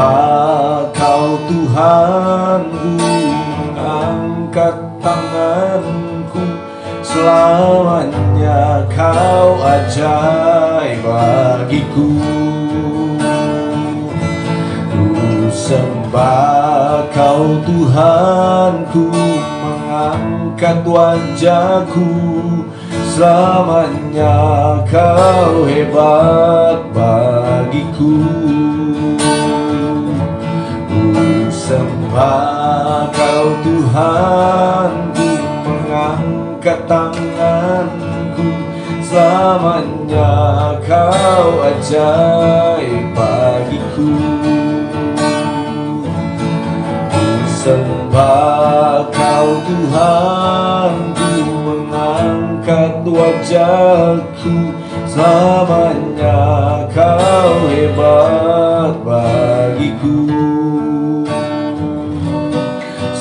sembah Kau Tuhanku, angkat tanganku, selamanya Kau ajaib bagiku. Ku sembah Kau Tuhanku, mengangkat wajahku, selamanya Kau hebat bagiku. Ku sembah Kau Tuhanku, mengangkat tanganku, selamanya Kau ajaib bagiku. Ku sembah Kau Tuhanku, mengangkat wajahku, selamanya Kau hebat bagiku.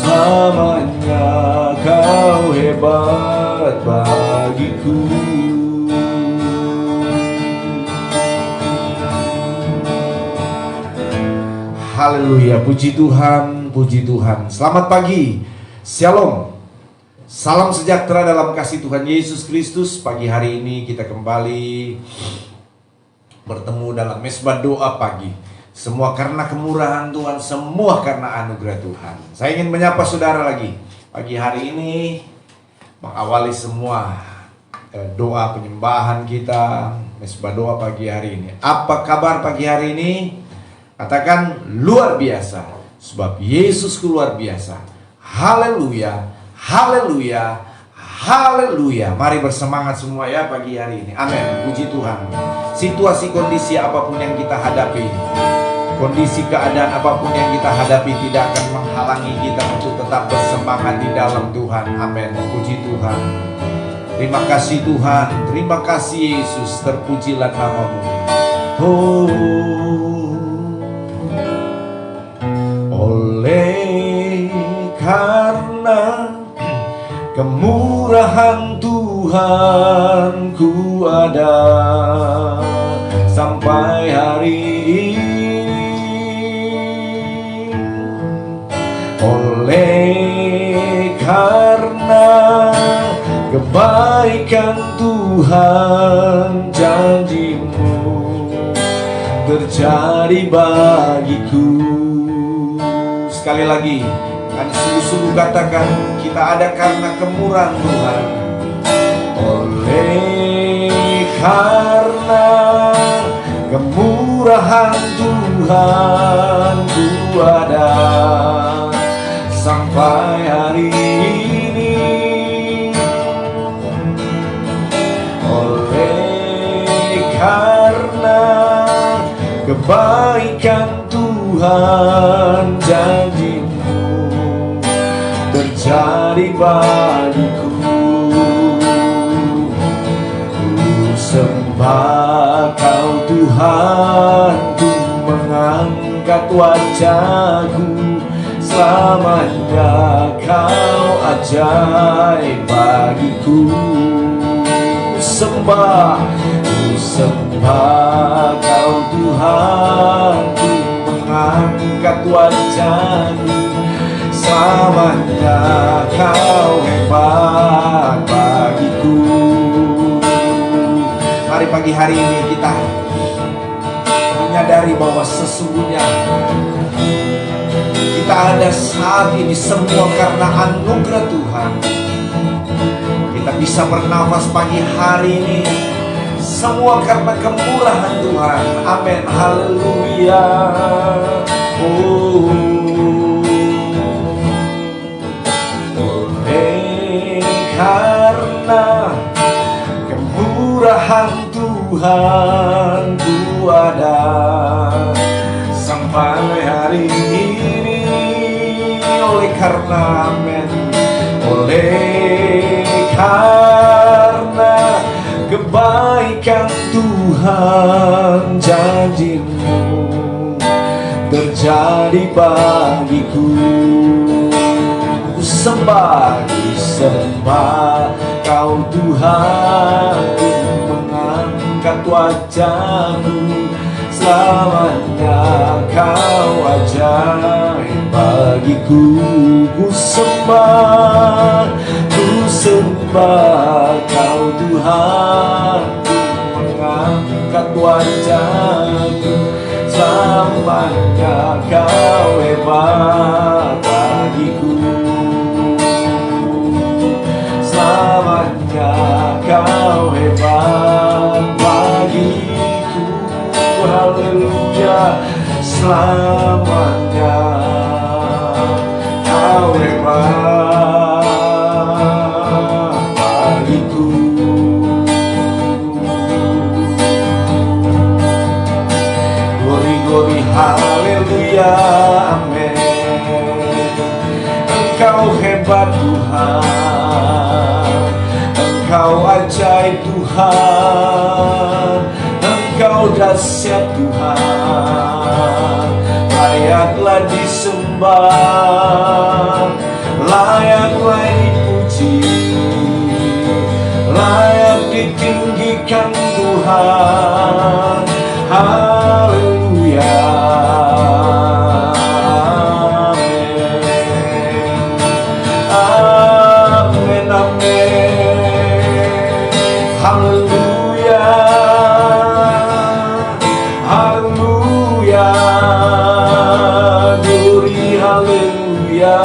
Selamanya Kau hebat bagiku. Haleluya, puji Tuhan, puji Tuhan. Selamat pagi, Shalom. Salam sejahtera dalam kasih Tuhan Yesus Kristus. Pagi hari ini kita kembali bertemu dalam mesbah doa pagi. Semua karena kemurahan Tuhan, semua karena anugerah Tuhan. Saya ingin menyapa saudara lagi pagi hari ini, mengawali semua doa penyembahan kita, mesbah doa pagi hari ini. Apa kabar pagi hari ini? Katakan luar biasa, sebab Yesusku luar biasa. Haleluya, haleluya, haleluya. Mari bersemangat semua ya pagi hari ini. Amin, puji Tuhan. Situasi kondisi apapun yang kita hadapi, kondisi keadaan apapun yang kita hadapi tidak akan menghalangi kita untuk tetap bersemangat di dalam Tuhan. Amin, puji Tuhan. Terima kasih Tuhan, terima kasih Yesus, terpujilah namamu. Oleh karena kemurahan Tuhan ku ada sampai hari ini. Oleh karena kebaikan Tuhan, janji-Mu terjadi bagiku. Sekali lagi, kan sungguh-sungguh katakan, kita ada karena kemurahan Tuhan. Oleh karena kemurahan Tuhan ku ada sampai hari ini. Oleh karena kebaikan Tuhan, janji-Mu terjadi bagiku. Ku sembah Kau Tuhan, ku mengangkat wajahku, selamanya Kau ajaib bagiku. Ku sembah Kau Tuhan, ku mengangkat wajahku, selamanya Kau hebat bagiku. Mari pagi hari ini kita menyadari bahwa sesungguhnya kita ada saat ini semua karena anugerah Tuhan. Kita bisa bernafas pagi hari ini semua karena kemurahan Tuhan. Amin, haleluya. Oleh karena kemurahan Tuhan ku ada sampai hari ini. Oleh karena, amin, oleh karena kebaikan Tuhan, janji-Mu terjadi bagiku. Ku sembah Kau Tuhan, ku mengangkat wajahku, Selamanya kau ajaib bagiku. Ku sembah kau Tuhan. Ku mengangkat wajahku. Selamanya kau hebat bagiku. Selamanya kau hebat bagiku. Haleluya. Selamanya kau hebat bagiku. Glory, haleluya, amin. Engkau hebat Tuhan, Engkau ajaib Tuhan, Engkau dahsyat Tuhan. Layaklah disembah, layaklah dipuji, layak ditinggikan Tuhan. Haleluya, amin, amin. Haleluya, haleluya. Glory, haleluya.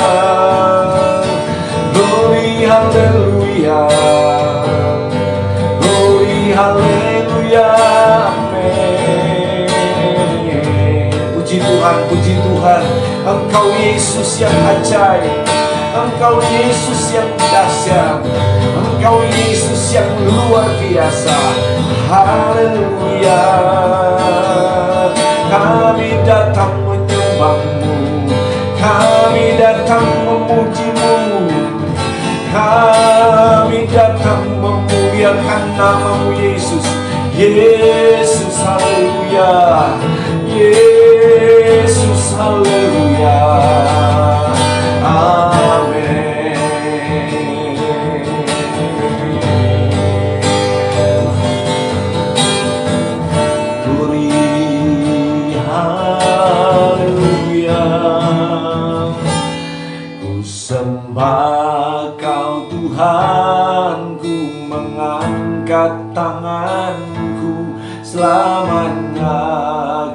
Glory, haleluya. Glory, haleluya. Puji Tuhan, puji Tuhan. Engkau Yesus yang ajaib, Engkau Yesus yang dahsyat, Engkau Yesus yang luar biasa. Haleluya. Kami datang menyembah-Mu, kami datang memuji-Mu, kami datang memuliakan nama-Mu Yesus. Yesus, haleluya. Yesus, haleluya. Amin. Glory, haleluya. Ku sembah Kau Tuhan, ku mengangkat tanganku. Selamanya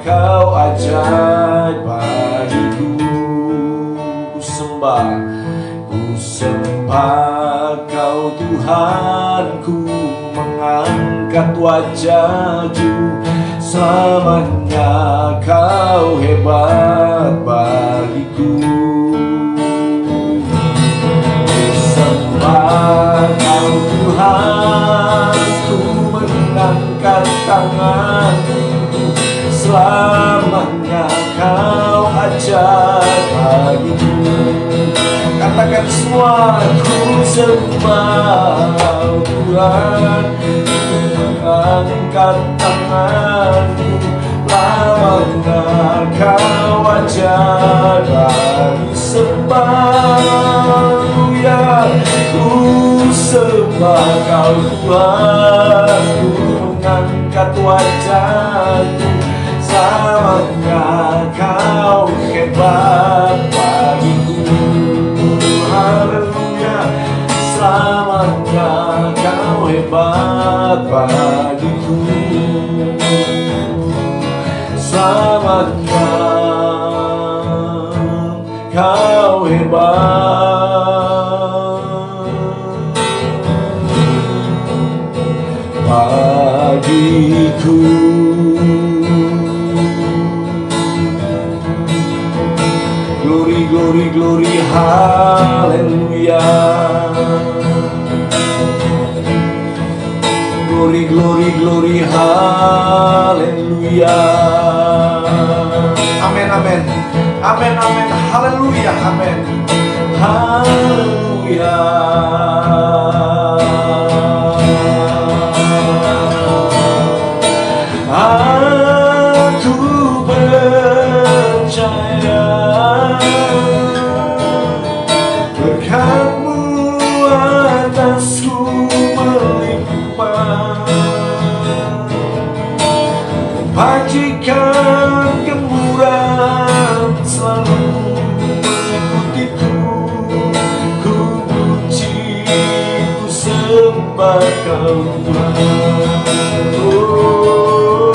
Kau ajaib bagiku. Ku sembah Kau Tuhan, ku mengangkat wajahku. Selamanya Kau hebat bagiku. Ku sembah Kau Tuhan, ku mengangkat tanganku. Selamanya Kau ajaib bagiku. Katakan semua, ku sembah Tuhan, ku mengangkat tanganku. Lamanya Kau ajaib bagi sembah, ya. Ku sembah Kau Tuhan, ku mengangkat wajahku. Selamanya Kau hebat bagiku. Haleluya. Selamanya Kau hebat bagiku. Selamanya Kau hebat bagiku. Glory, glory, glory, haleluya. Glory, glory, glory, haleluya. Amin, amin. Amin, amin, haleluya, amin. Haleluya. Aku percaya berkat-Mu atasku melimpah. Bagikan selalu mengikutiku. Ku puji, ku sembah Kau Tuhan. Oh,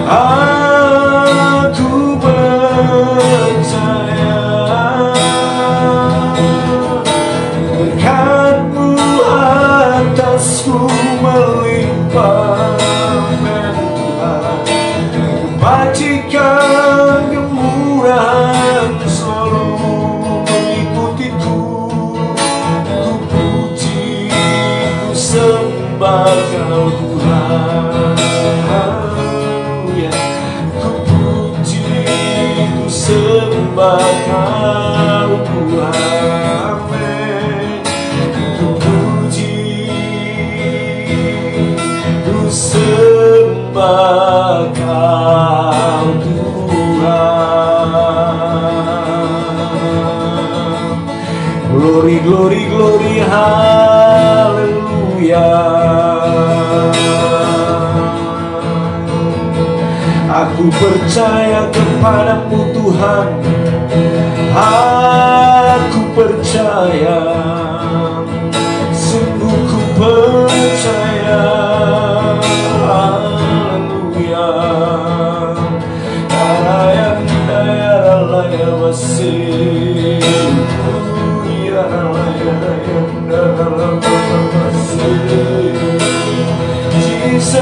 aku percaya berkat-Mu atasku melimpah, Tuhan. Kebajikan, kemurahan selalu mengikutiku. Ku puji, ku sembah Kau Tuhan. Haleluya. Ku puji, ku sembah Kau Tuhan. Amin. Ku puji, ku sembah Kau Tuhan. Glory, glory, glory, haleluya. Aku percaya kepada-Mu Tuhan. Aku percaya, sungguh ku percaya. Haleluya. Jesus,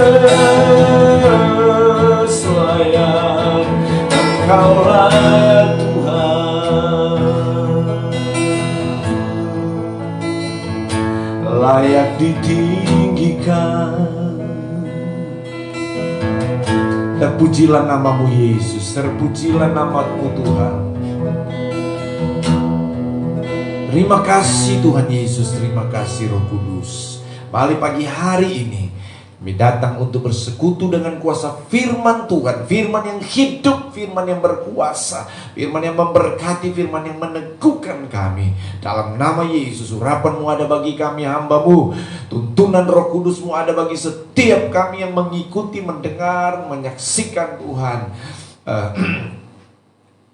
layak Engkaulah Tuhan, layak ditinggikan. Terpujilah nama-Mu Yesus, terpujilah nama-Mu Tuhan. Terima kasih Tuhan Yesus, terima kasih Roh Kudus. Balik pagi hari ini kami datang untuk bersekutu dengan kuasa firman Tuhan, firman yang hidup, firman yang berkuasa, firman yang memberkati, firman yang meneguhkan kami. Dalam nama Yesus, urapan-Mu ada bagi kami hamba-Mu, tuntunan Roh Kudus-Mu ada bagi setiap kami yang mengikuti, mendengar, menyaksikan Tuhan.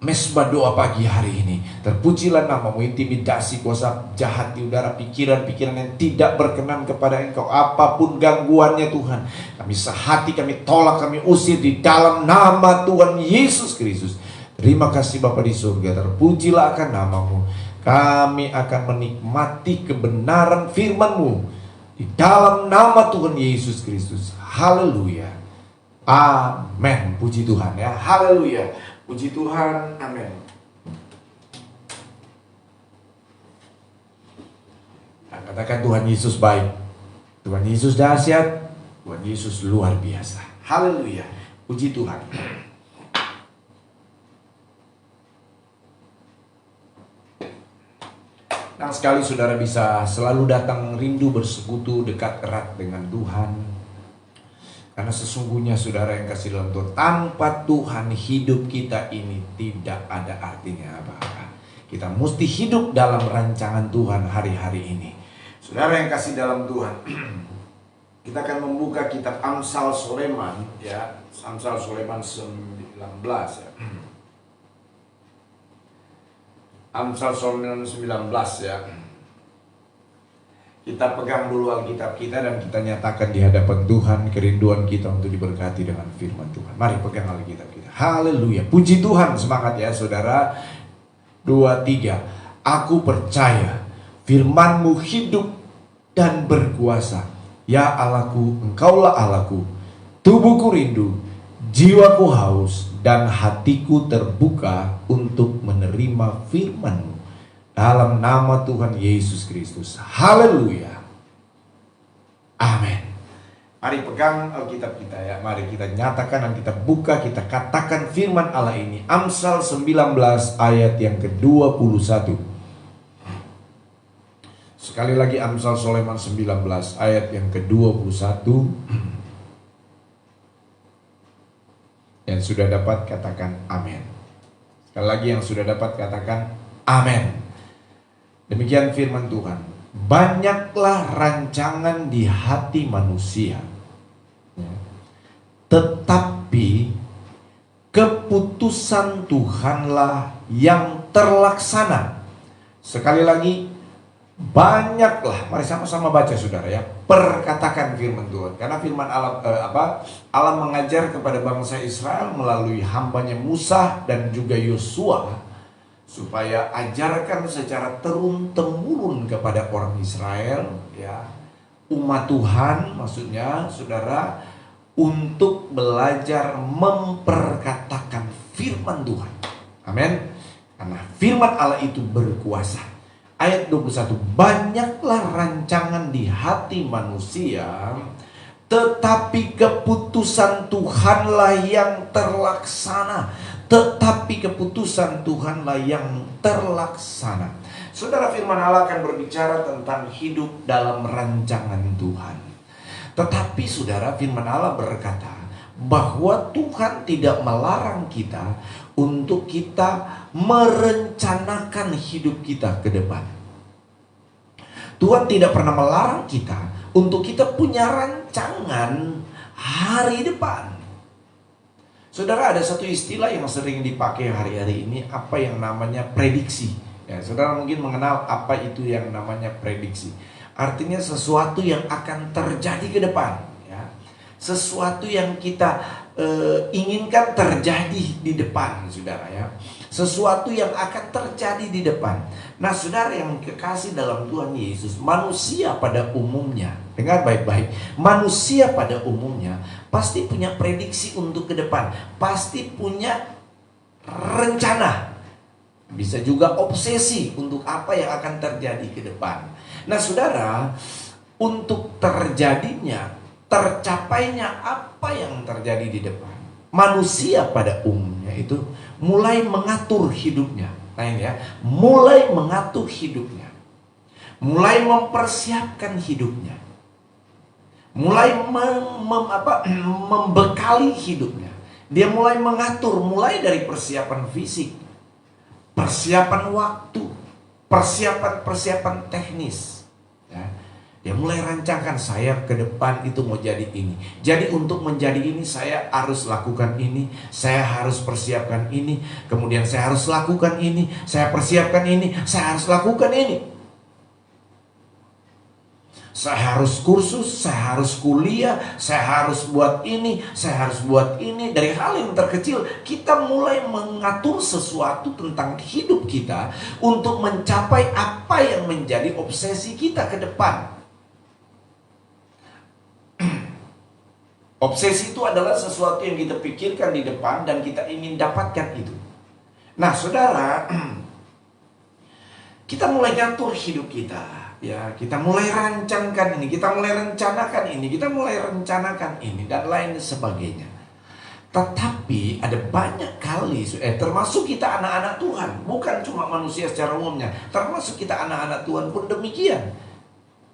Mesbah doa pagi hari ini. Terpujilah nama-Mu. Intimidasi kuasa jahat di udara, pikiran-pikiran yang tidak berkenan kepada Engkau, apapun gangguannya Tuhan, kami sehati, kami tolak, kami usir di dalam nama Tuhan Yesus Kristus. Terima kasih Bapa di surga, terpujilah akan nama-Mu. Kami akan menikmati kebenaran firman-Mu di dalam nama Tuhan Yesus Kristus. Haleluya. Amin. Puji Tuhan ya. Haleluya. Puji Tuhan, amin. Nah, katakan Tuhan Yesus baik, Tuhan Yesus dahsyat, Tuhan Yesus luar biasa. Haleluya, puji Tuhan. Senang sekali saudara bisa selalu datang rindu bersekutu dekat erat dengan Tuhan. Karena sesungguhnya saudara yang kasih dalam Tuhan, tanpa Tuhan hidup kita ini tidak ada artinya apa-apa. Kita mesti hidup dalam rancangan Tuhan hari-hari ini. Saudara yang kasih dalam Tuhan, kita akan membuka kitab Amsal Soleman ya, Amsal Soleman 19 ya. Amsal Soleman 19 ya. Kita pegang dulu Alkitab kita dan kita nyatakan di hadapan Tuhan kerinduan kita untuk diberkati dengan firman Tuhan. Mari pegang Alkitab kita. Haleluya. Puji Tuhan, semangat ya saudara. 2, 3. Aku percaya firman-Mu hidup dan berkuasa. Ya Allahku, Engkaulah Allahku. Tubuhku rindu, jiwaku haus, dan hatiku terbuka untuk menerima firman-Mu. Dalam nama Tuhan Yesus Kristus. Haleluya. Amin. Mari pegang Alkitab kita ya. Mari kita nyatakan dan kita buka, kita katakan firman Allah ini. Amsal 19 ayat yang ke-21. Sekali lagi Amsal Soleman 19 ayat yang ke-21. Yang sudah dapat katakan amin. Sekali lagi yang sudah dapat katakan amin. Demikian firman Tuhan. Banyaklah rancangan di hati manusia, tetapi keputusan Tuhanlah yang terlaksana. Sekali lagi, banyaklah, mari sama-sama baca saudara ya, perkatakan firman Tuhan. Karena firman Allah mengajar kepada bangsa Israel melalui hambanya Musa dan juga Yosua, supaya ajarkan secara turun-temurun kepada orang Israel ya, umat Tuhan maksudnya saudara, untuk belajar memperkatakan firman Tuhan. Amin. Karena firman Allah itu berkuasa. Ayat 21, banyaklah rancangan di hati manusia, tetapi keputusan Tuhanlah yang terlaksana. Tetapi keputusan Tuhanlah yang terlaksana. Saudara, firman Allah akan berbicara tentang hidup dalam rancangan Tuhan. Tetapi saudara, firman Allah berkata bahwa Tuhan tidak melarang kita untuk kita merencanakan hidup kita ke depan. Tuhan tidak pernah melarang kita untuk kita punya rancangan hari depan. Saudara, ada satu istilah yang sering dipakai hari-hari ini, apa yang namanya prediksi. Ya, saudara mungkin mengenal apa itu yang namanya prediksi. Artinya sesuatu yang akan terjadi ke depan. Ya. Sesuatu yang kita inginkan terjadi di depan, saudara ya. Sesuatu yang akan terjadi di depan. Nah, saudara yang kekasih dalam Tuhan Yesus, manusia pada umumnya, dengar baik-baik, manusia pada umumnya pasti punya prediksi untuk ke depan, pasti punya rencana, bisa juga obsesi untuk apa yang akan terjadi ke depan. Nah, saudara, untuk terjadinya, tercapainya apa yang terjadi di depan, manusia pada umumnya itu mulai mengatur hidupnya. Nah ini ya, mulai mengatur hidupnya, mulai mempersiapkan hidupnya, mulai membekali hidupnya. Dia mulai mengatur, mulai dari persiapan fisik, persiapan waktu, persiapan teknis ya. Dia mulai rancangkan, saya ke depan itu mau jadi ini. Jadi untuk menjadi ini saya harus lakukan ini, saya harus persiapkan ini, kemudian saya harus lakukan ini, saya persiapkan ini, saya harus lakukan ini. Saya harus kursus, saya harus kuliah, saya harus buat ini, saya harus buat ini. Dari hal yang terkecil kita mulai mengatur sesuatu tentang hidup kita untuk mencapai apa yang menjadi obsesi kita ke depan. Obsesi itu adalah sesuatu yang kita pikirkan di depan dan kita ingin dapatkan itu. Nah, saudara, kita mulai ngatur hidup kita, ya, kita mulai rancangkan ini, kita mulai rencanakan ini, kita mulai rencanakan ini dan lain sebagainya. Tetapi ada banyak kali, termasuk kita anak-anak Tuhan, bukan cuma manusia secara umumnya, termasuk kita anak-anak Tuhan pun demikian.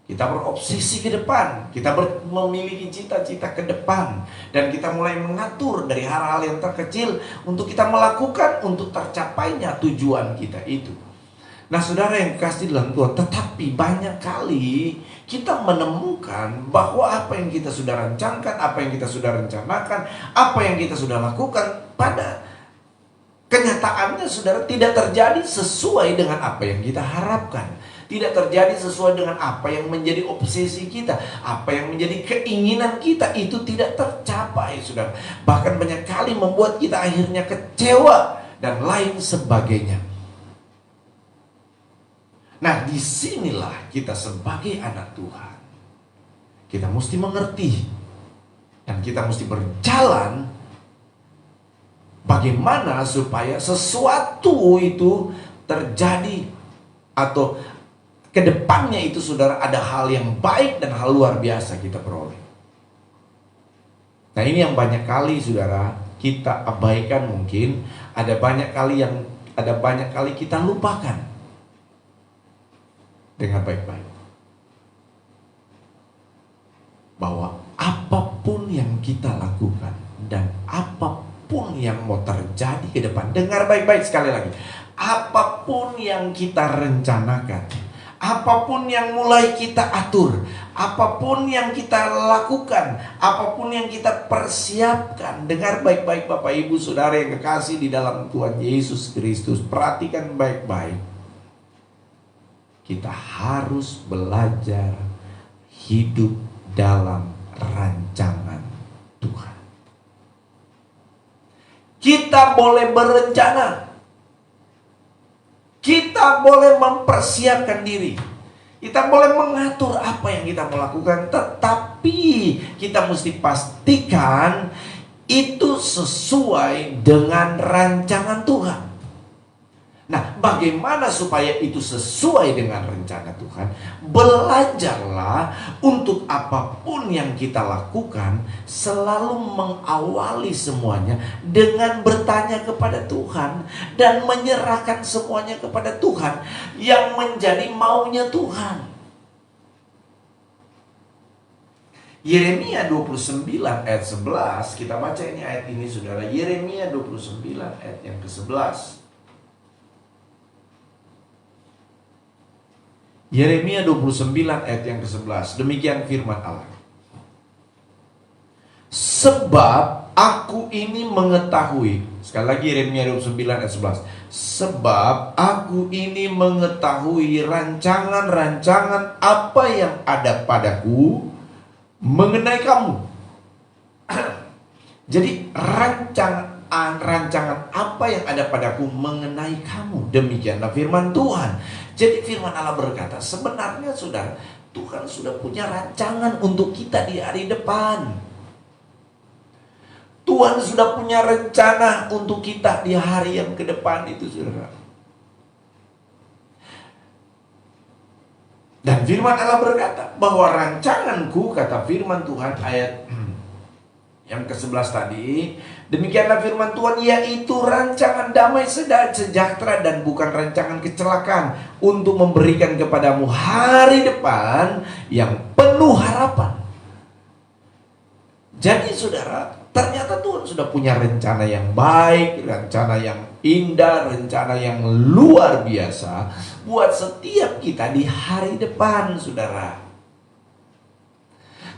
Kita berobsesi ke depan, kita memiliki cita-cita ke depan, dan kita mulai mengatur dari hal-hal yang terkecil untuk kita melakukan untuk tercapainya tujuan kita itu. Nah, saudara yang kasih dalam Tuhan, tetapi banyak kali kita menemukan bahwa apa yang kita sudah rancangkan, apa yang kita sudah rencanakan, apa yang kita sudah lakukan, pada kenyataannya saudara tidak terjadi sesuai dengan apa yang kita harapkan. Tidak terjadi sesuai dengan apa yang menjadi obsesi kita, apa yang menjadi keinginan kita, itu tidak tercapai, saudara. Bahkan banyak kali membuat kita akhirnya kecewa dan lain sebagainya. Nah, disinilah kita sebagai anak Tuhan, kita mesti mengerti dan kita mesti berjalan bagaimana supaya sesuatu itu terjadi atau kedepannya itu, saudara, ada hal yang baik dan hal luar biasa kita peroleh. Nah, ini yang banyak kali, saudara, kita abaikan mungkin. Ada banyak kali kita lupakan. Dengar baik-baik, bahwa apapun yang kita lakukan dan apapun yang mau terjadi ke depan, dengar baik-baik sekali lagi, apapun yang kita rencanakan, apapun yang mulai kita atur, Apapun yang kita lakukan, apapun yang kita persiapkan, dengar baik-baik Bapak Ibu Saudara yang kekasih di dalam Tuhan Yesus Kristus, perhatikan baik-baik. Kita harus belajar hidup dalam rancangan Tuhan. Kita boleh berencana, kita boleh mempersiapkan diri, kita boleh mengatur apa yang kita mau lakukan, tetapi kita mesti pastikan itu sesuai dengan rancangan Tuhan. Nah, bagaimana supaya itu sesuai dengan rencana Tuhan? Belajarlah untuk apapun yang kita lakukan selalu mengawali semuanya dengan bertanya kepada Tuhan dan menyerahkan semuanya kepada Tuhan yang menjadi maunya Tuhan. Yeremia 29 ayat 11, kita baca ini ayat ini saudara. Yeremia 29 ayat yang ke-11. Yeremia 29 ayat yang ke-11. Demikian firman Allah. Sebab aku ini mengetahui. Sekali lagi Yeremia 29 ayat 11. Sebab aku ini mengetahui rancangan-rancangan apa yang ada padaku mengenai kamu. Jadi rancangan apa yang ada padaku mengenai kamu. Demikianlah firman Tuhan. Jadi firman Allah berkata, sebenarnya saudara, Tuhan sudah punya rancangan untuk kita di hari depan. Tuhan sudah punya rencana untuk kita di hari yang ke depan itu saudara. Dan firman Allah berkata bahwa rancanganku, kata firman Tuhan ayat yang ke-11 tadi, demikianlah firman Tuhan, yaitu rancangan damai sejahtera dan bukan rancangan kecelakaan, untuk memberikan kepadamu hari depan yang penuh harapan. Jadi saudara, ternyata Tuhan sudah punya rencana yang baik, rencana yang indah, rencana yang luar biasa buat setiap kita di hari depan saudara.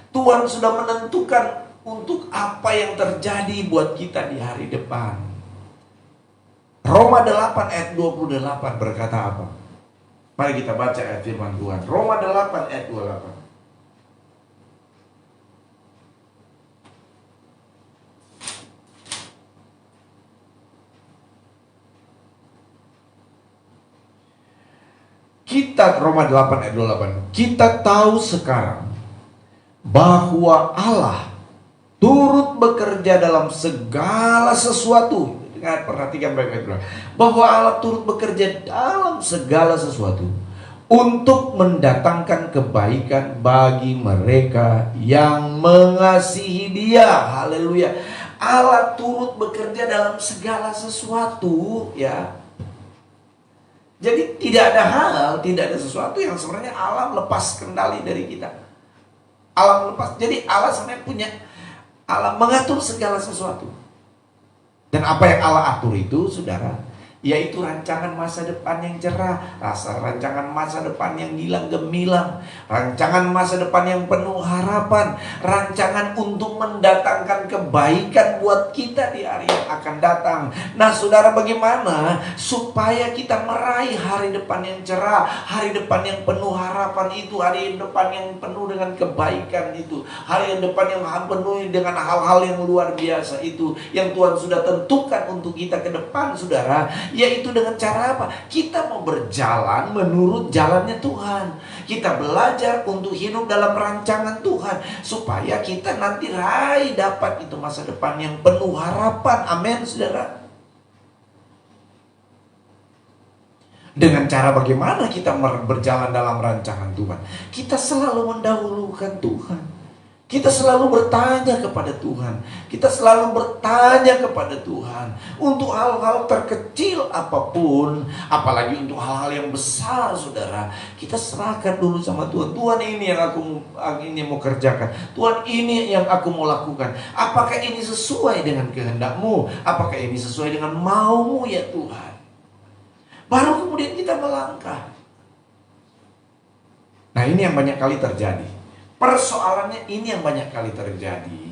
Tuhan sudah menentukan untuk apa yang terjadi buat kita di hari depan. Roma 8 ayat 28 berkata apa? Mari kita baca ayat firman Tuhan. Roma 8 ayat 28. Kita, Roma 8 ayat 28, kita tahu sekarang bahwa Allah turut bekerja dalam segala sesuatu. Dengar, perhatikan baik-baik, bahwa Allah turut bekerja dalam segala sesuatu untuk mendatangkan kebaikan bagi mereka yang mengasihi Dia. Haleluya. Allah turut bekerja dalam segala sesuatu, ya. Jadi tidak ada hal, tidak ada sesuatu yang sebenarnya alam lepas kendali dari kita. Alam lepas. Jadi Allah sebenarnya punya, Allah mengatur segala sesuatu. Dan apa yang Allah atur itu, saudara, yaitu rancangan masa depan yang cerah, rancangan masa depan yang gilang gemilang, rancangan masa depan yang penuh harapan, rancangan untuk mendatangkan kebaikan buat kita di hari yang akan datang. Nah saudara, bagaimana supaya kita meraih hari depan yang cerah, hari depan yang penuh harapan itu, hari depan yang penuh dengan kebaikan itu, hari depan yang penuh dengan hal-hal yang luar biasa itu, yang Tuhan sudah tentukan untuk kita ke depan saudara. Yaitu dengan cara apa? Kita mau berjalan menurut jalannya Tuhan. Kita belajar untuk hidup dalam rancangan Tuhan, supaya kita nanti dapat itu masa depan yang penuh harapan. Amin saudara. Dengan cara bagaimana kita berjalan dalam rancangan Tuhan? Kita selalu mendahulukan Tuhan. Kita selalu bertanya kepada Tuhan. Kita selalu bertanya kepada Tuhan untuk hal-hal terkecil apapun, apalagi untuk hal-hal yang besar saudara. Kita serahkan dulu sama Tuhan. Tuhan, ini yang aku ini mau kerjakan. Tuhan, ini yang aku mau lakukan. Apakah ini sesuai dengan kehendak-Mu? Apakah ini sesuai dengan mau-Mu ya Tuhan? Baru kemudian kita melangkah. Nah ini yang banyak kali terjadi. Persoalannya ini yang banyak kali terjadi.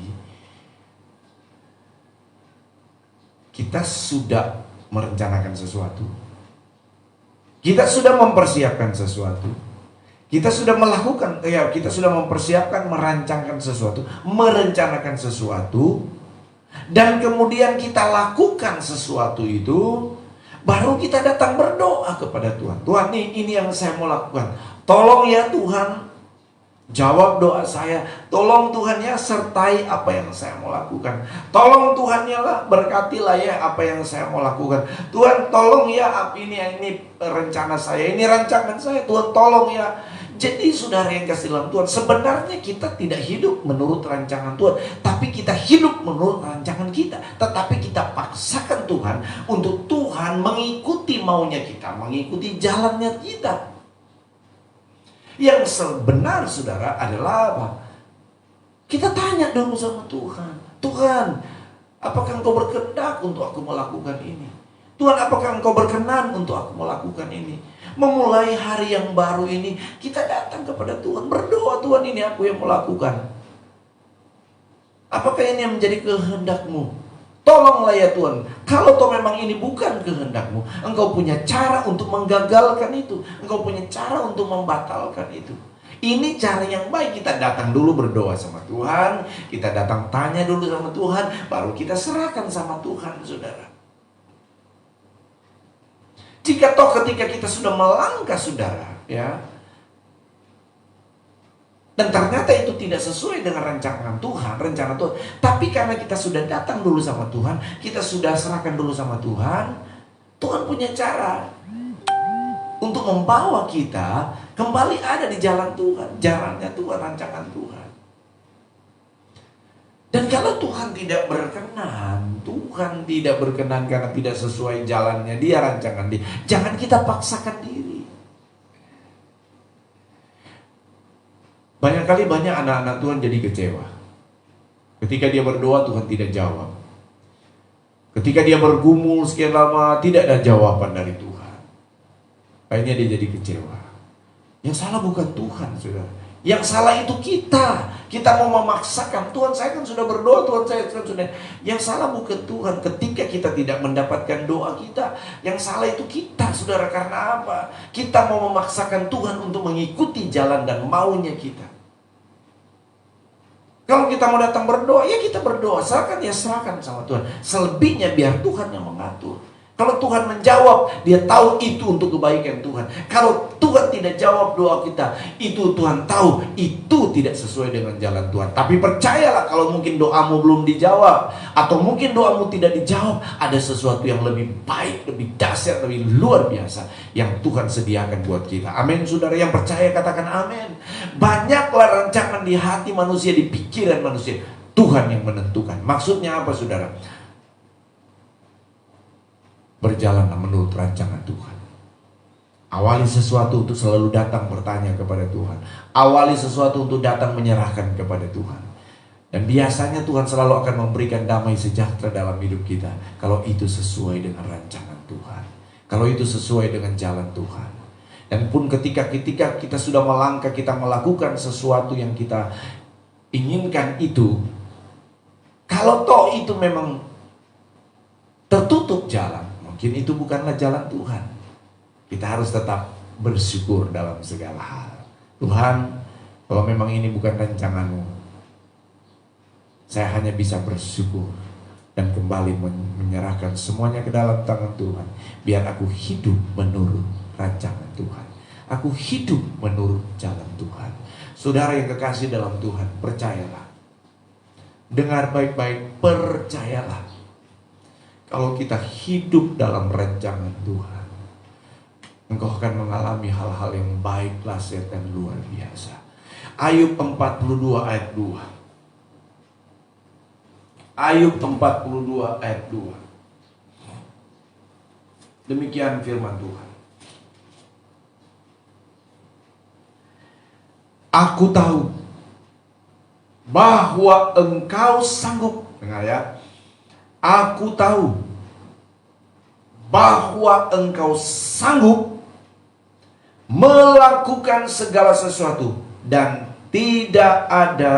Kita sudah merencanakan sesuatu, kita sudah mempersiapkan sesuatu, kita sudah melakukan, kita sudah mempersiapkan, merancangkan sesuatu, merencanakan sesuatu, dan kemudian kita lakukan sesuatu itu, baru kita datang berdoa kepada Tuhan. Tuhan, ini yang saya mau lakukan. Tolong ya Tuhan, jawab doa saya. Tolong Tuhan ya, sertai apa yang saya mau lakukan. Tolong Tuhan ya lah, berkatilah ya apa yang saya mau lakukan. Tuhan tolong ya, ini rencana saya, ini rancangan saya. Tuhan tolong ya. Jadi saudara yang kasih dalam Tuhan, sebenarnya kita tidak hidup menurut rancangan Tuhan, tapi kita hidup menurut rancangan kita. Tetapi kita paksakan Tuhan untuk Tuhan mengikuti maunya kita, mengikuti jalannya kita. Yang sebenar saudara adalah apa? Kita tanya dulu sama Tuhan. Tuhan, apakah Engkau berkehendak untuk aku melakukan ini? Tuhan, apakah Engkau berkenan untuk aku melakukan ini? Memulai hari yang baru ini, kita datang kepada Tuhan, berdoa, Tuhan ini aku yang melakukan. Apakah ini yang menjadi kehendak-Mu? Tolonglah ya Tuhan. Kalau toh memang ini bukan kehendak-Mu, Engkau punya cara untuk menggagalkan itu. Engkau punya cara untuk membatalkan itu. Ini cara yang baik. Kita datang dulu berdoa sama Tuhan, kita datang tanya dulu sama Tuhan, baru kita serahkan sama Tuhan, saudara. Jika toh ketika kita sudah melangkah, saudara, ya, dan ternyata itu tidak sesuai dengan rencana Tuhan, tapi karena kita sudah datang dulu sama Tuhan, kita sudah serahkan dulu sama Tuhan, Tuhan punya cara untuk membawa kita kembali ada di jalan Tuhan, jalannya Tuhan, rancangan Tuhan. Dan kalau Tuhan tidak berkenan karena tidak sesuai jalannya Dia, rancangan Dia, jangan kita paksakan diri. Banyak anak-anak Tuhan jadi kecewa. Ketika dia berdoa, Tuhan tidak jawab. Ketika dia bergumul sekian lama, tidak ada jawaban dari Tuhan. Akhirnya dia jadi kecewa. Yang salah bukan Tuhan, saudara. Yang salah itu kita. Kita mau memaksakan, Tuhan saya kan sudah berdoa, Tuhan saya kan sudah. Yang salah bukan Tuhan ketika kita tidak mendapatkan doa kita. Yang salah itu kita, saudara. Karena apa? Kita mau memaksakan Tuhan untuk mengikuti jalan dan maunya kita. Kalau kita mau datang berdoa, ya kita berdoa. Serahkan sama Tuhan. Selebihnya biar Tuhan yang mengatur. Kalau Tuhan menjawab, Dia tahu itu untuk kebaikan Tuhan. Kalau Tuhan tidak jawab doa kita, itu Tuhan tahu itu tidak sesuai dengan jalan Tuhan. Tapi percayalah, kalau mungkin doamu belum dijawab, atau mungkin doamu tidak dijawab, ada sesuatu yang lebih baik, lebih dahsyat, lebih luar biasa yang Tuhan sediakan buat kita. Amin, saudara. Yang percaya katakan amin. Banyaklah rancangan di hati manusia, di pikiran manusia. Tuhan yang menentukan. Maksudnya apa, saudara? Berjalanlah menurut rancangan Tuhan. Awali sesuatu untuk selalu datang bertanya kepada Tuhan. Awali sesuatu untuk datang menyerahkan kepada Tuhan. Dan biasanya Tuhan selalu akan memberikan damai sejahtera dalam hidup kita, kalau itu sesuai dengan rancangan Tuhan, kalau itu sesuai dengan jalan Tuhan. Dan pun ketika kita sudah melangkah, kita melakukan sesuatu yang kita inginkan itu, kalau toh itu memang tertutup jalan, mungkin itu bukanlah jalan Tuhan. Kita harus tetap bersyukur dalam segala hal. Tuhan, kalau memang ini bukan rancangan-Mu, saya hanya bisa bersyukur dan kembali menyerahkan semuanya ke dalam tangan Tuhan. Biar aku hidup menurut rancangan Tuhan. Aku hidup menurut jalan Tuhan. Saudara yang kekasih dalam Tuhan, percayalah. Dengar baik-baik, percayalah. Kalau kita hidup dalam rancangan Tuhan, engkau akan mengalami hal-hal yang baik, dahsyat dan luar biasa. Ayub 42 ayat 2. Ayub 42 ayat 2. Demikian firman Tuhan. Aku tahu bahwa engkau sanggup. Dengar ya. Aku tahu bahwa engkau sanggup melakukan segala sesuatu dan Tidak ada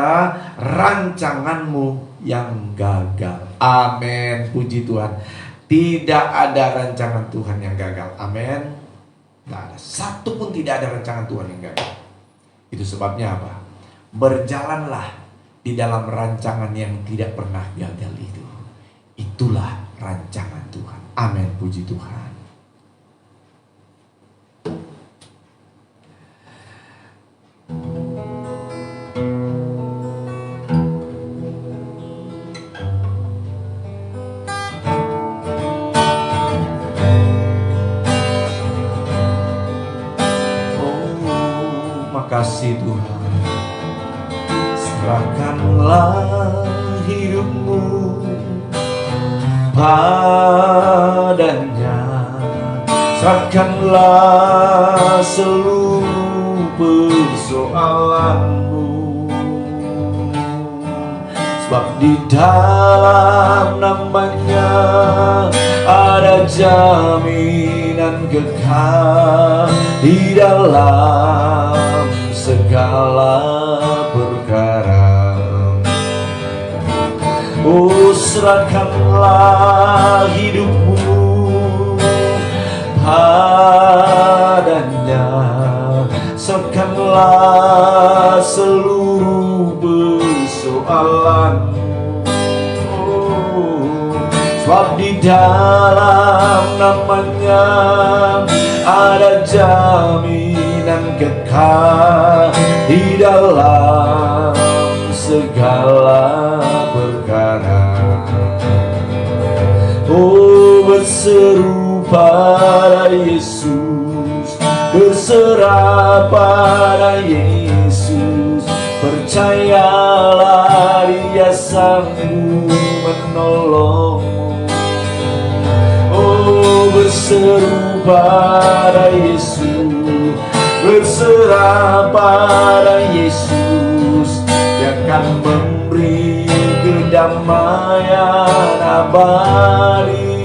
rancanganmu yang gagal. Amin, puji Tuhan. Tidak ada rancangan Tuhan yang gagal. Amin. Tidak ada, satu pun tidak ada rancangan Tuhan yang gagal. Itu sebabnya apa? Berjalanlah di dalam rancangan yang tidak pernah gagal itu. Itulah rancangan Tuhan. Amin, puji Tuhan. Kasih Tuhan, serahkanlah hidupmu padanya, serahkanlah seluruh persoalanmu, sebab di dalam namanya ada jaminan kekal di dalam segala perkara. Oh, serahkanlah hidupmu padanya, serahkanlah seluruh persoalanmu. Oh, sebab di dalam namanya ada jaminan kekal di dalam segala perkara. Oh, berseru pada Yesus, berserah pada Yesus, percayalah Dia sanggup menolongmu. Oh, berseru pada Yesus, berserah pada Yesus, Dia akan memberi kedamaian abadi.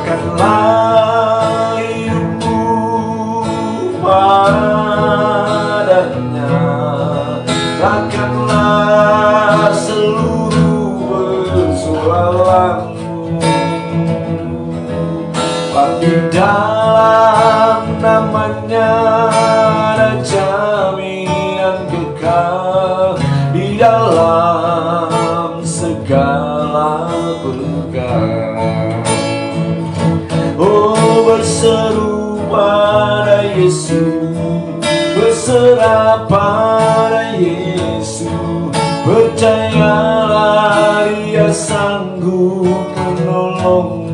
Serahkanlah hidupmu padanya, serahkanlah seluruh persoalanmu, di dalam namanya ada jaminan kekal di dalam segala perkara. Oh, berseru pada Yesus, berserah pada Yesus, percayalah Dia sanggup menolongmu.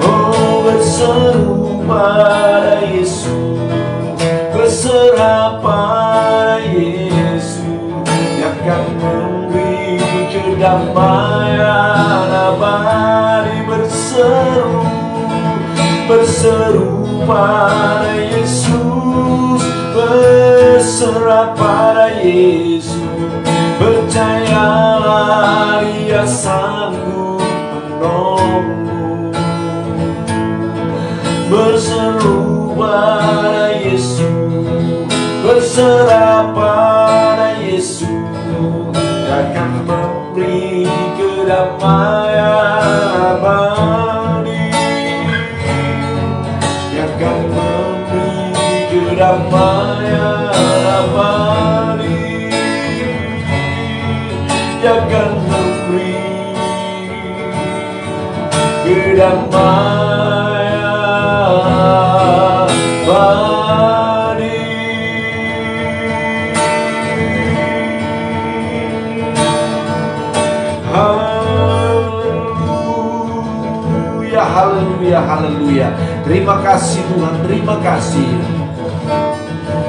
Oh, berseru pada Yesus, berserah pada Yesus, Dia akan memberi kedamaian abadi. Berseru pada Yesus, berserah pada Yesus, percayalah Dia sanggup menolongmu. Berseru pada Yesus, berserah pada Yesus, Dia akan memberi kedamaian abadi. Dia akan memberi kedamaian abadi. Dia akan memberi kedamaian abadi. Haleluya, haleluya, haleluya. Terima kasih Tuhan, terima kasih.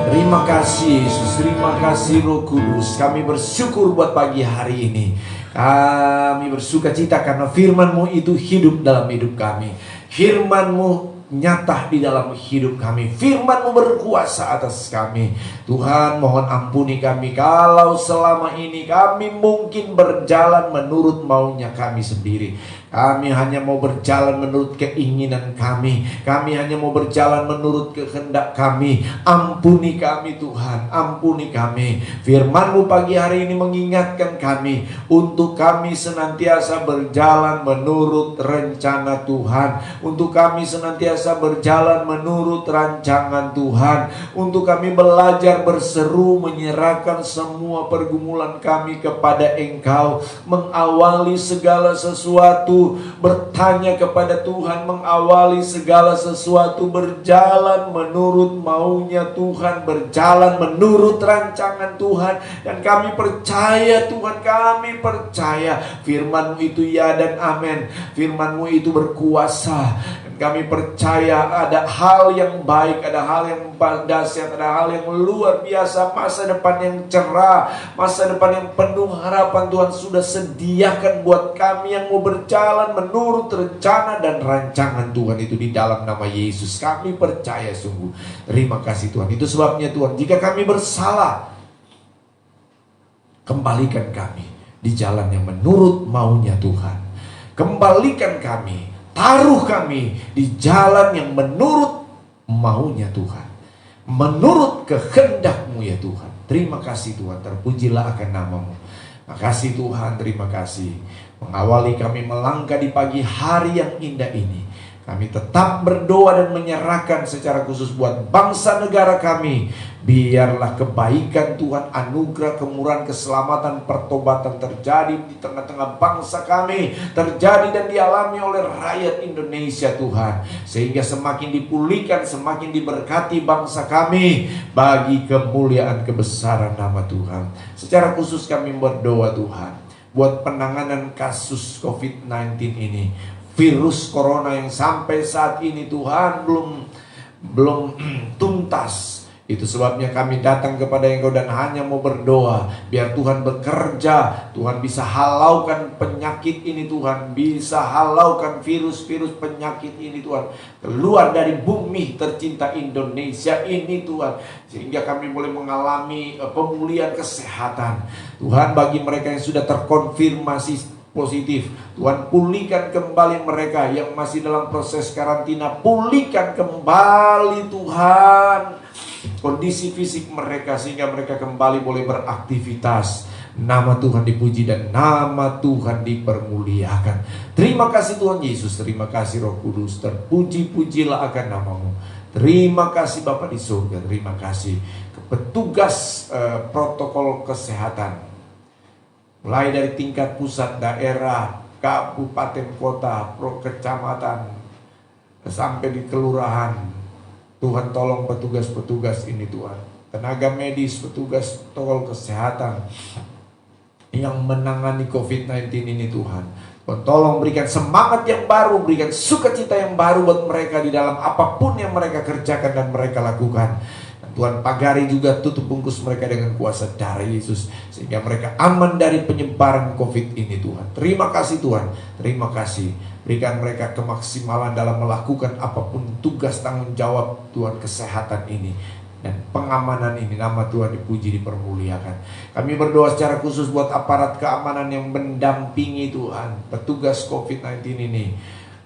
Terima kasih Yesus, terima kasih Roh Kudus. Kami bersyukur buat pagi hari ini. Kami bersuka cita karena firman-Mu itu hidup dalam hidup kami. Firman-Mu nyata di dalam hidup kami. Firman-Mu berkuasa atas kami. Tuhan, mohon ampuni kami kalau selama ini kami mungkin berjalan menurut maunya kami sendiri. Kami hanya mau berjalan menurut keinginan kami. Kami hanya mau berjalan menurut kehendak kami. Ampuni kami Tuhan, ampuni kami. Firman-Mu pagi hari ini mengingatkan kami untuk kami senantiasa berjalan menurut rencana Tuhan. Untuk kami senantiasa berjalan menurut rancangan Tuhan. Untuk kami belajar berseru, menyerahkan semua pergumulan kami kepada Engkau. Mengawali segala sesuatu, bertanya kepada Tuhan, mengawali segala sesuatu, berjalan menurut maunya Tuhan, berjalan menurut rancangan Tuhan. Dan kami percaya Tuhan, kami percaya firman-Mu itu ya dan amin. Firman-Mu itu berkuasa. Kami percaya ada hal yang baik, ada hal yang dahsyat, ada hal yang luar biasa, masa depan yang cerah, masa depan yang penuh harapan Tuhan sudah sediakan buat kami yang mau berjalan menurut rencana dan rancangan Tuhan itu di dalam nama Yesus. Kami percaya sungguh. Terima kasih Tuhan. Itu sebabnya Tuhan, jika kami bersalah, kembalikan kami di jalan yang menurut maunya Tuhan. Kembalikan kami, taruh kami di jalan yang menurut maunya Tuhan, menurut kehendak-Mu ya Tuhan. Terima kasih Tuhan, terpujilah akan nama-Mu. Makasih Tuhan, terima kasih. Mengawali kami melangkah di pagi hari yang indah ini, kami tetap berdoa dan menyerahkan secara khusus buat bangsa negara kami. Biarlah kebaikan Tuhan, anugerah, kemurahan, keselamatan, pertobatan terjadi di tengah-tengah bangsa kami, terjadi dan dialami oleh rakyat Indonesia Tuhan. Sehingga semakin dipulihkan, semakin diberkati bangsa kami bagi kemuliaan kebesaran nama Tuhan. Secara khusus kami berdoa Tuhan buat penanganan kasus COVID-19 ini, virus corona yang sampai saat ini Tuhan belum tuntas. Itu sebabnya kami datang kepada Engkau dan hanya mau berdoa biar Tuhan bekerja. Tuhan bisa halaukan penyakit ini Tuhan, bisa halaukan virus-virus penyakit ini Tuhan keluar dari bumi tercinta Indonesia ini Tuhan, sehingga kami boleh mengalami pemulihan kesehatan. Tuhan, bagi mereka yang sudah terkonfirmasi positif, Tuhan pulihkan kembali mereka yang masih dalam proses karantina. Pulihkan kembali Tuhan kondisi fisik mereka sehingga mereka kembali boleh beraktivitas. Nama Tuhan dipuji dan nama Tuhan dipermuliakan. Terima kasih Tuhan Yesus, terima kasih Roh Kudus, terpuji-pujilah akan nama-Mu. Terima kasih Bapa di surga, terima kasih petugas protokol kesehatan, mulai dari tingkat pusat, daerah, kabupaten, kota, kecamatan, sampai di kelurahan. Tuhan tolong petugas-petugas ini Tuhan, tenaga medis, petugas protokol kesehatan yang menangani COVID-19 ini Tuhan. Tuhan tolong berikan semangat yang baru, berikan sukacita yang baru buat mereka di dalam apapun yang mereka kerjakan dan mereka lakukan. Tuhan pagari juga, tutup bungkus mereka dengan kuasa darah Yesus, sehingga mereka aman dari penyebaran COVID ini Tuhan. Terima kasih Tuhan, terima kasih. Berikan mereka kemaksimalan dalam melakukan apapun tugas tanggung jawab Tuhan kesehatan ini dan pengamanan ini. Nama Tuhan dipuji, dipermuliakan. Kami berdoa secara khusus buat aparat keamanan yang mendampingi Tuhan petugas COVID-19 ini.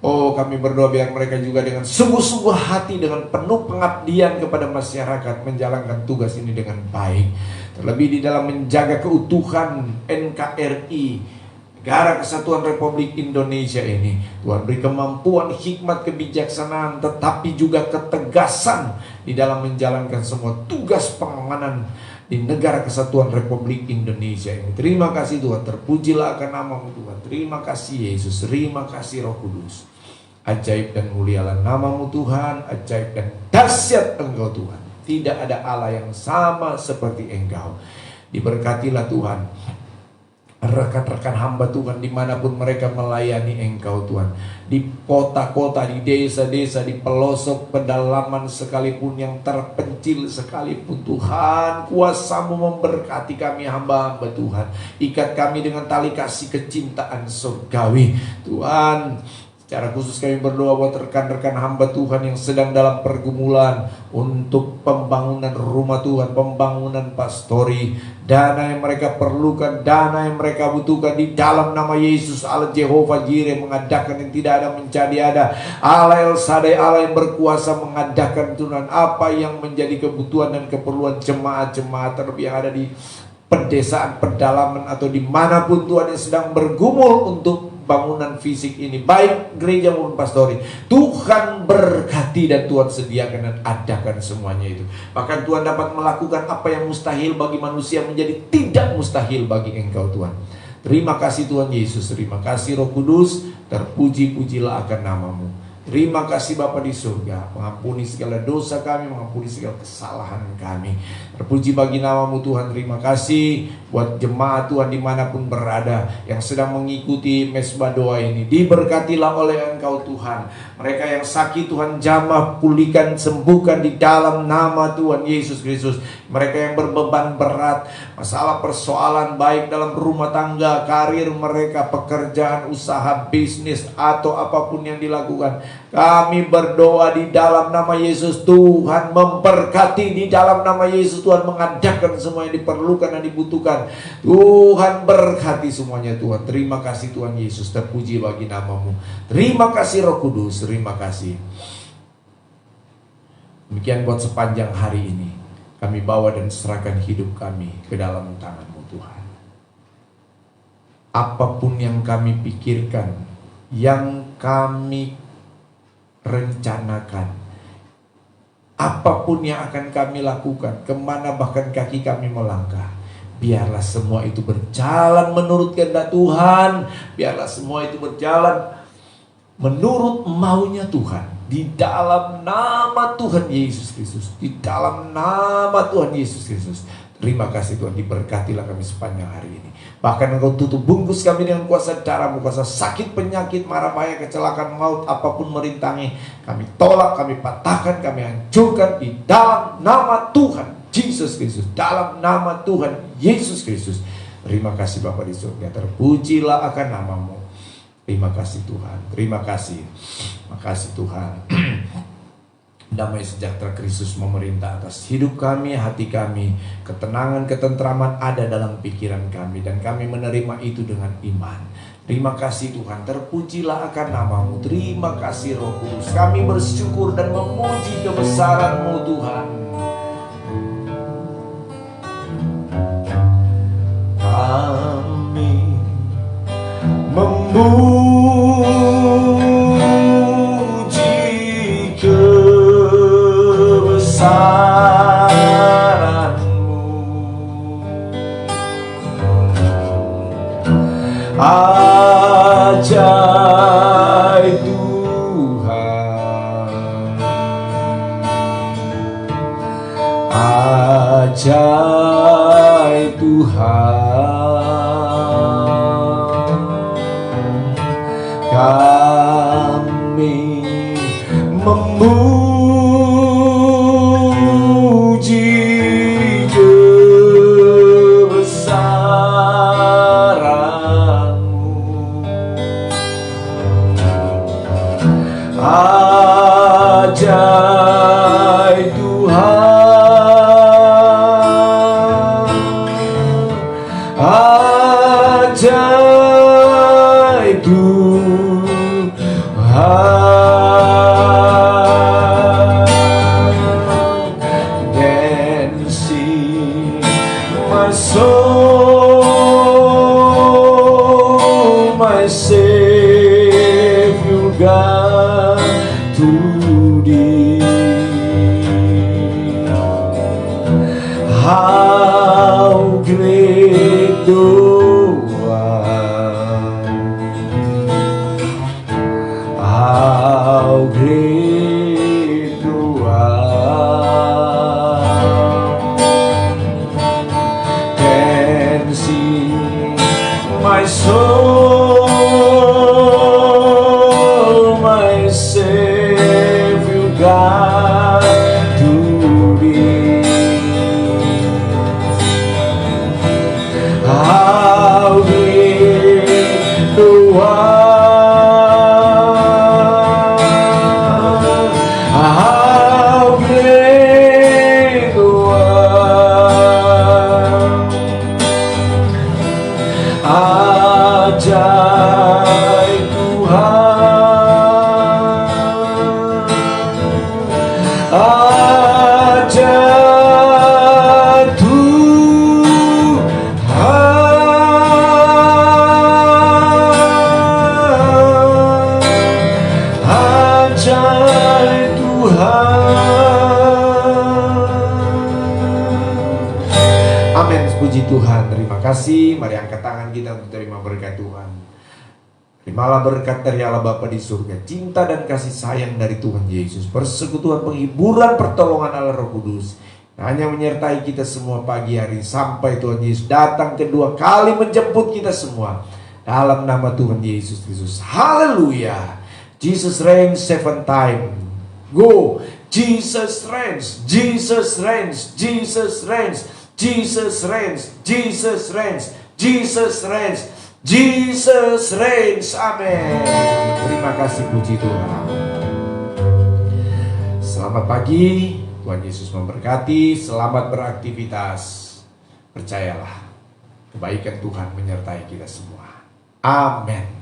Oh, kami berdoa biar mereka juga dengan sungguh-sungguh hati, dengan penuh pengabdian kepada masyarakat, menjalankan tugas ini dengan baik. Terlebih di dalam menjaga keutuhan NKRI, Negara Kesatuan Republik Indonesia ini. Tuhan beri kemampuan, hikmat, kebijaksanaan, tetapi juga ketegasan di dalam menjalankan semua tugas pengamanan di Negara Kesatuan Republik Indonesia ini. Terima kasih Tuhan, terpujilah akan nama-Mu Tuhan. Terima kasih Yesus, terima kasih Roh Kudus. Ajaib dan mulialah nama-Mu Tuhan, ajaib dan dahsyat Engkau Tuhan. Tidak ada Allah yang sama seperti Engkau. Diberkatilah Tuhan rekan-rekan hamba Tuhan dimanapun mereka melayani Engkau Tuhan, di kota-kota, di desa-desa, di pelosok pedalaman sekalipun, yang terpencil sekalipun Tuhan, kuasa-Mu memberkati kami hamba-hamba Tuhan. Ikat kami dengan tali kasih kecintaan surgawi Tuhan. Secara khusus kami berdoa buat rekan-rekan hamba Tuhan yang sedang dalam pergumulan untuk pembangunan rumah Tuhan, pembangunan pastori. Dana yang mereka perlukan, dana yang mereka butuhkan, di dalam nama Yesus. Allah Jehovah Jireh mengadakan yang tidak ada menjadi ada. Allah El Shaddai, Allah yang berkuasa mengadakan Tuhan apa yang menjadi kebutuhan dan keperluan jemaat-jemaat terlebih yang ada di pedesaan, pedalaman atau dimanapun Tuhan yang sedang bergumul untuk bangunan fisik ini, baik gereja maupun pastori. Tuhan berkati dan Tuhan sediakan dan adakan semuanya itu. Bahkan Tuhan dapat melakukan apa yang mustahil bagi manusia menjadi tidak mustahil bagi Engkau Tuhan. Terima kasih Tuhan Yesus, terima kasih Roh Kudus, terpuji-pujilah akan nama-Mu. Terima kasih Bapa di surga, mengampuni segala dosa kami, mengampuni segala kesalahan kami. Terpuji bagi nama-Mu Tuhan. Terima kasih buat jemaat Tuhan dimanapun berada yang sedang mengikuti mesbah doa ini. Diberkatilah oleh Engkau Tuhan. Mereka yang sakit Tuhan jamah, pulihkan, sembuhkan di dalam nama Tuhan Yesus Kristus. Mereka yang berbeban berat, masalah persoalan baik dalam rumah tangga, karir mereka, pekerjaan, usaha, bisnis atau apapun yang dilakukan, kami berdoa di dalam nama Yesus. Tuhan memberkati di dalam nama Yesus. Tuhan mengadakan semua yang diperlukan dan dibutuhkan. Tuhan berkati semuanya Tuhan. Terima kasih Tuhan Yesus, terpuji bagi nama-Mu. Terima kasih Roh Kudus, terima kasih. Demikian buat sepanjang hari ini, kami bawa dan serahkan hidup kami ke dalam tangan-Mu Tuhan. Apapun yang kami pikirkan, yang kami rencanakan, apapun yang akan kami lakukan, kemana bahkan kaki kami melangkah, biarlah semua itu berjalan menurut kehendak Tuhan. Biarlah semua itu berjalan menurut maunya Tuhan. Di dalam nama Tuhan Yesus Kristus, di dalam nama Tuhan Yesus Kristus. Terima kasih Tuhan, diberkatilah kami sepanjang hari ini. Bahkan Engkau tutup bungkus kami dengan kuasa darah-Mu, kuasa sakit, penyakit, mara bahaya, kecelakaan, maut, apapun merintangi. Kami tolak, kami patahkan, kami hancurkan di dalam nama Tuhan Yesus Kristus. Dalam nama Tuhan Yesus Kristus. Terima kasih Bapa di surga, terpujilah akan nama-Mu. Terima kasih Tuhan, terima kasih. Makasih Tuhan. Damai sejahtera Kristus memerintah atas hidup kami, hati kami. Ketenangan, ketentraman ada dalam pikiran kami, dan kami menerima itu dengan iman. Terima kasih Tuhan, terpujilah akan nama-Mu. Terima kasih Roh Kudus. Kami bersyukur dan memuji kebesaran-Mu Tuhan. Kami memuji ajaib Tuhan, ajaib Tuhan. Kami memuji ajaib Tuhan, ajaib Tuhan. Then see my soul, my Savior God, to Thee. How great Thou art, how great Thou art. Can see my soul, my Savior God, to Thee. How great Thou art, Amin, puji Tuhan. Terima kasih. Mari angkat tangan kita untuk terima berkat Tuhan. Terimalah berkat dari Allah Bapa di surga, cinta dan kasih sayang dari Tuhan Yesus, persekutuan penghiburan pertolongan Allah Roh Kudus hanya menyertai kita semua pagi hari sampai Tuhan Yesus datang kedua kali menjemput kita semua. Dalam nama Tuhan Yesus Kristus. Haleluya. Jesus reigns 7 times. Go. Jesus reigns. Jesus reigns. Jesus reigns. Jesus reigns. Jesus reigns. Jesus reigns. Jesus reigns. Amin. Terima kasih, puji Tuhan. Selamat pagi. Tuhan Yesus memberkati. Selamat beraktivitas. Percayalah, kebaikan Tuhan menyertai kita semua. Amin.